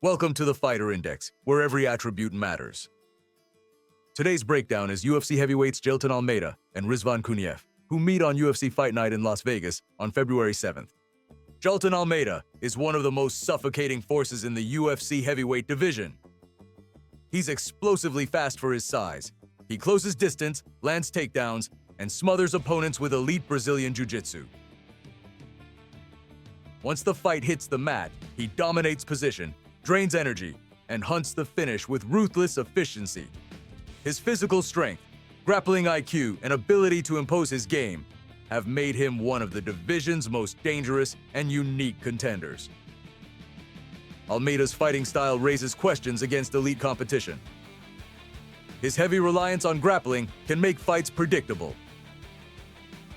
Welcome to the Fighter Index, where every attribute matters. Today's breakdown is UFC heavyweights Jailton Almeida and Rizvan Kuniev, who meet on UFC Fight Night in Las Vegas on February 7th. Jailton Almeida is one of the most suffocating forces in the UFC heavyweight division. He's explosively fast for his size. He closes distance, lands takedowns, and smothers opponents with elite Brazilian jiu-jitsu. Once the fight hits the mat, he dominates position, drains energy, and hunts the finish with ruthless efficiency. His physical strength, grappling IQ, and ability to impose his game have made him one of the division's most dangerous and unique contenders. Almeida's fighting style raises questions against elite competition. His heavy reliance on grappling can make fights predictable.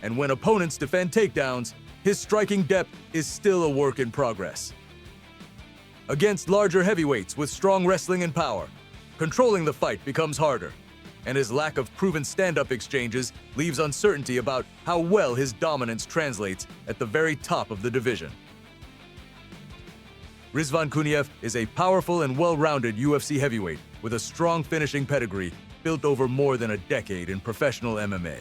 And when opponents defend takedowns, his striking depth is still a work in progress. Against larger heavyweights with strong wrestling and power, controlling the fight becomes harder, and his lack of proven stand-up exchanges leaves uncertainty about how well his dominance translates at the very top of the division. Rizvan Kuniev is a powerful and well-rounded UFC heavyweight with a strong finishing pedigree built over more than a decade in professional MMA.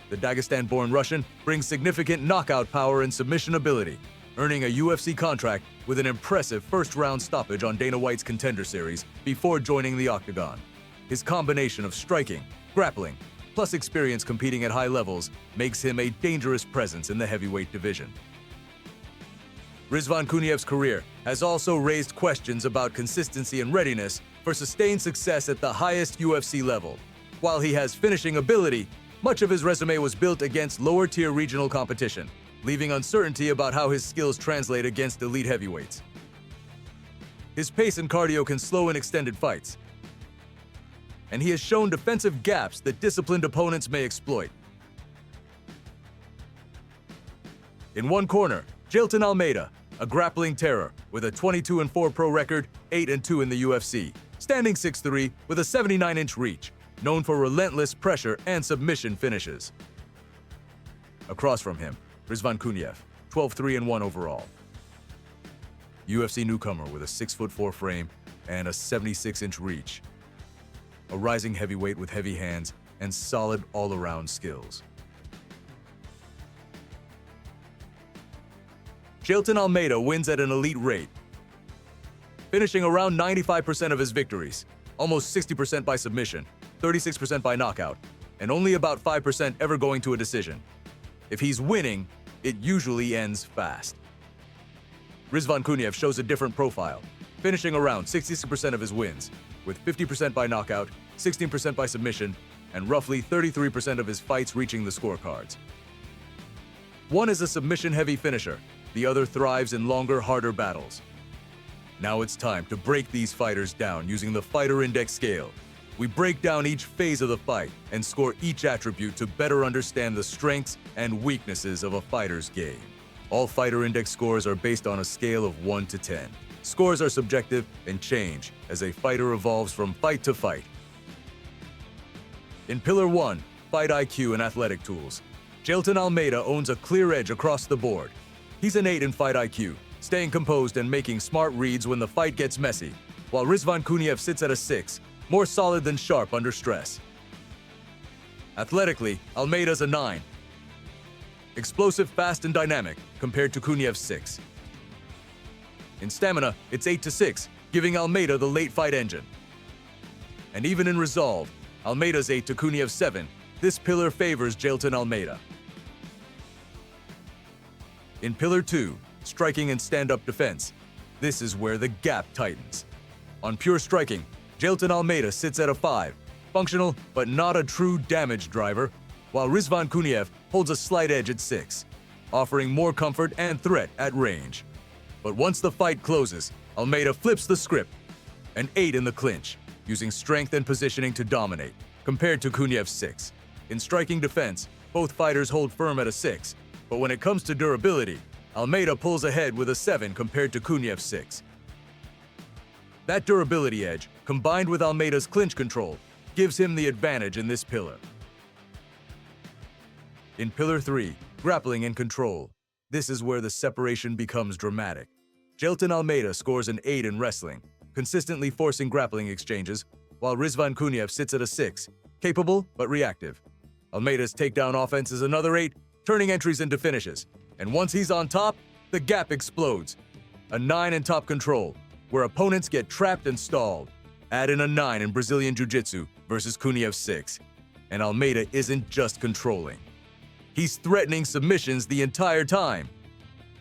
The Dagestan-born Russian brings significant knockout power and submission ability, earning a UFC contract with an impressive first-round stoppage on Dana White's Contender Series before joining the octagon. His combination of striking, grappling, plus experience competing at high levels makes him a dangerous presence in the heavyweight division. Rizvan Kuniev's career has also raised questions about consistency and readiness for sustained success at the highest UFC level. While he has finishing ability, much of his resume was built against lower-tier regional competition, leaving uncertainty about how his skills translate against elite heavyweights. His pace and cardio can slow in extended fights, and he has shown defensive gaps that disciplined opponents may exploit. In one corner, Jailton Almeida, a grappling terror with a 22-4 pro record, 8-2 in the UFC, standing 6'3" with a 79-inch reach, known for relentless pressure and submission finishes. Across from him, Rizvan Kuniev, 12-3-1 overall. UFC newcomer with a 6'4" frame and a 76-inch reach. A rising heavyweight with heavy hands and solid all-around skills. Jailton Almeida wins at an elite rate, finishing around 95% of his victories, almost 60% by submission, 36% by knockout, and only about 5% ever going to a decision. If he's winning, it usually ends fast. Rizvan Kuniev shows a different profile, finishing around 66% of his wins, with 50% by knockout, 16% by submission, and roughly 33% of his fights reaching the scorecards. One is a submission-heavy finisher, the other thrives in longer, harder battles. Now it's time to break these fighters down using the Fighter Index scale. We break down each phase of the fight and score each attribute to better understand the strengths and weaknesses of a fighter's game. All Fighter Index scores are based on a scale of 1 to 10. Scores are subjective and change as a fighter evolves from fight to fight. In Pillar 1, Fight IQ and Athletic Tools, Jailton Almeida owns a clear edge across the board. He's an 8 in Fight IQ, staying composed and making smart reads when the fight gets messy, while Rizvan Kuniev sits at a 6, more solid than sharp under stress. Athletically, Almeida's a 9. Explosive, fast, and dynamic compared to Kuniev's 6. In stamina, it's 8-6, giving Almeida the late fight engine. And even in resolve, Almeida's 8 to Kuniev's 7, this pillar favors Jailton Almeida. In Pillar 2, striking and stand-up defense, this is where the gap tightens. On pure striking, Jailton Almeida sits at a 5, functional but not a true damage driver, while Rizvan Kuniev holds a slight edge at 6, offering more comfort and threat at range. But once the fight closes, Almeida flips the script, an 8 in the clinch, using strength and positioning to dominate, compared to Kuniev's 6. In striking defense, both fighters hold firm at a 6, but when it comes to durability, Almeida pulls ahead with a 7 compared to Kuniev's 6. That durability edge, combined with Almeida's clinch control, gives him the advantage in this pillar. In Pillar 3, grappling and control, this is where the separation becomes dramatic. Jailton Almeida scores an 8 in wrestling, consistently forcing grappling exchanges, while Rizvan Kuniev sits at a 6, capable but reactive. Almeida's takedown offense is another 8, turning entries into finishes. And once he's on top, the gap explodes. A 9 in top control, where opponents get trapped and stalled. Add in a 9 in Brazilian Jiu-Jitsu versus Kuniev's 6. And Almeida isn't just controlling. He's threatening submissions the entire time.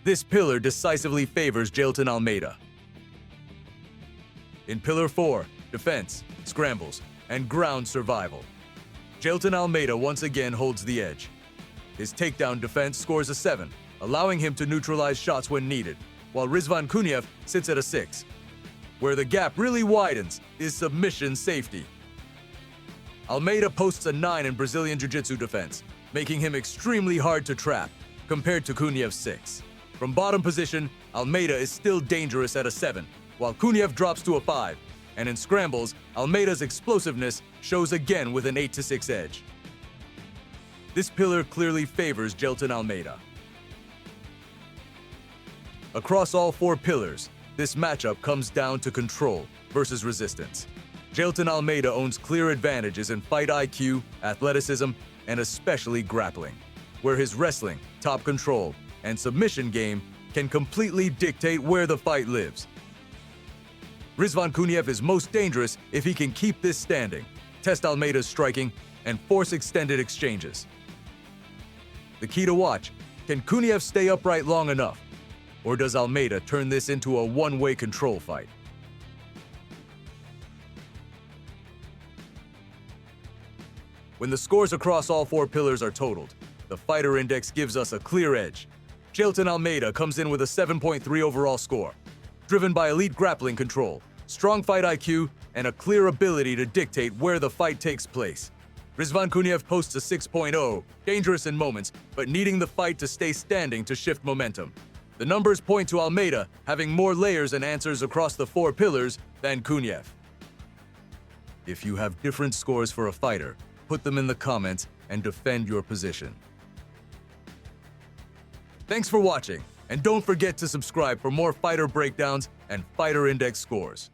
This pillar decisively favors Jailton Almeida. In Pillar 4, defense, scrambles, and ground survival, Jailton Almeida once again holds the edge. His takedown defense scores a 7, allowing him to neutralize shots when needed, while Rizvan Kuniev sits at a 6. Where the gap really widens is submission safety. Almeida posts a 9 in Brazilian Jiu-Jitsu defense, making him extremely hard to trap, compared to Kuniev's 6. From bottom position, Almeida is still dangerous at a 7, while Kuniev drops to a 5, and in scrambles, Almeida's explosiveness shows again with an 8-6 edge. This pillar clearly favors Jailton Almeida. Across all 4 pillars, this matchup comes down to control versus resistance. Jailton Almeida owns clear advantages in fight IQ, athleticism, and especially grappling, where his wrestling, top control, and submission game can completely dictate where the fight lives. Rizvan Kuniev is most dangerous if he can keep this standing, test Almeida's striking, and force extended exchanges. The key to watch, can Kuniev stay upright long enough? Or does Almeida turn this into a one-way control fight? When the scores across all 4 pillars are totaled, the fighter index gives us a clear edge. Jailton Almeida comes in with a 7.3 overall score, driven by elite grappling control, strong fight IQ, and a clear ability to dictate where the fight takes place. Rizvan Kuniev posts a 6.0, dangerous in moments, but needing the fight to stay standing to shift momentum. The numbers point to Almeida having more layers and answers across the 4 pillars than Kuniev. If you have different scores for a fighter, put them in the comments and defend your position. Thanks for watching, and don't forget to subscribe for more fighter breakdowns and fighter index scores.